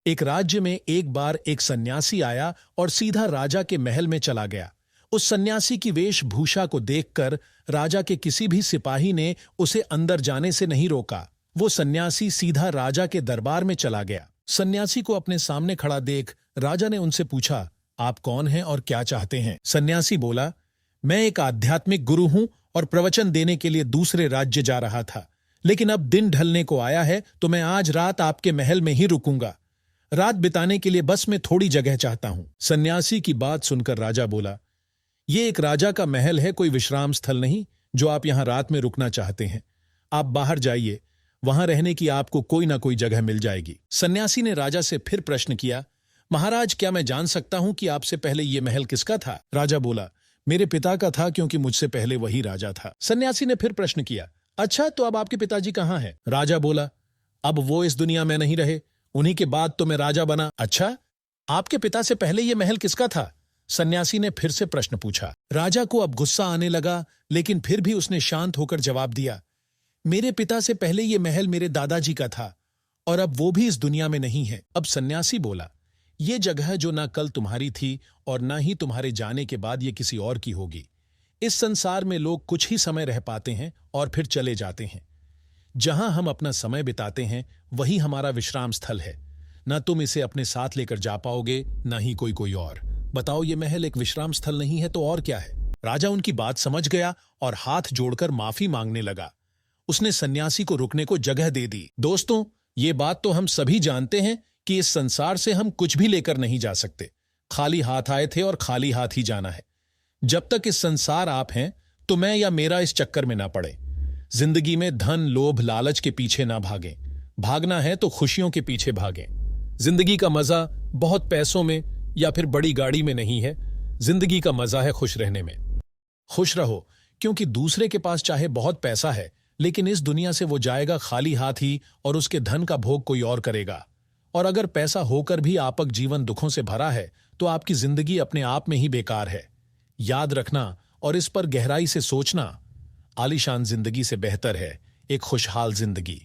एक राज्य में एक बार एक सन्यासी आया और सीधा राजा के महल में चला गया। उस सन्यासी की वेशभूषा को देखकर राजा के किसी भी सिपाही ने उसे अंदर जाने से नहीं रोका। वो सन्यासी सीधा राजा के दरबार में चला गया। सन्यासी को अपने सामने खड़ा देख राजा ने उनसे पूछा, आप कौन हैं और क्या चाहते हैं? सन्यासी बोला, मैं एक आध्यात्मिक गुरु हूं और प्रवचन देने के लिए दूसरे राज्य जा रहा था, लेकिन अब दिन ढलने को आया है तो मैं आज रात आपके महल में ही रुकूंगा। रात बिताने के लिए बस मैं थोड़ी जगह चाहता हूं। सन्यासी की बात सुनकर राजा बोला, ये एक राजा का महल है, कोई विश्राम स्थल नहीं जो आप यहां रात में रुकना चाहते हैं। आप बाहर जाइए, वहां रहने की आपको कोई ना कोई जगह मिल जाएगी। सन्यासी ने राजा से फिर प्रश्न किया, महाराज क्या मैं जान सकता हूं कि आपसे पहले ये महल किसका था? राजा बोला, मेरे पिता का था, क्योंकि मुझसे पहले वही राजा था। सन्यासी ने फिर प्रश्न किया, अच्छा तो अब आपके पिताजी कहाँ हैं? राजा बोला, अब वो इस दुनिया में नहीं रहे, उन्हीं के बाद तो मैं राजा बना। अच्छा, आपके पिता से पहले ये महल किसका था? सन्यासी ने फिर से प्रश्न पूछा। राजा को अब गुस्सा आने लगा, लेकिन फिर भी उसने शांत होकर जवाब दिया, मेरे पिता से पहले ये महल मेरे दादाजी का था और अब वो भी इस दुनिया में नहीं है। अब सन्यासी बोला, ये जगह जो ना कल तुम्हारी थी और ना ही तुम्हारे जाने के बाद ये किसी और की होगी। इस संसार में लोग कुछ ही समय रह पाते हैं और फिर चले जाते हैं। जहां हम अपना समय बिताते हैं वही हमारा विश्राम स्थल है। ना तुम इसे अपने साथ लेकर जा पाओगे, ना ही कोई और। बताओ, ये महल एक विश्राम स्थल नहीं है तो और क्या है? राजा उनकी बात समझ गया और हाथ जोड़कर माफी मांगने लगा। उसने सन्यासी को रुकने को जगह दे दी। दोस्तों, ये बात तो हम सभी जानते हैं कि इस संसार से हम कुछ भी लेकर नहीं जा सकते। खाली हाथ आए थे और खाली हाथ ही जाना है। जब तक इस संसार आप हैं तो मैं या मेरा इस चक्कर में ना पड़े। जिंदगी में धन, लोभ, लालच के पीछे ना भागें। भागना है तो खुशियों के पीछे भागें। जिंदगी का मजा बहुत पैसों में या फिर बड़ी गाड़ी में नहीं है। जिंदगी का मजा है खुश रहने में। खुश रहो, क्योंकि दूसरे के पास चाहे बहुत पैसा है, लेकिन इस दुनिया से वो जाएगा खाली हाथ ही और उसके धन का भोग कोई और करेगा। और अगर पैसा होकर भी आपक जीवन दुखों से भरा है तो आपकी जिंदगी अपने आप में ही बेकार है। याद रखना और इस पर गहराई से सोचना, आलीशान जिंदगी से बेहतर है एक खुशहाल जिंदगी।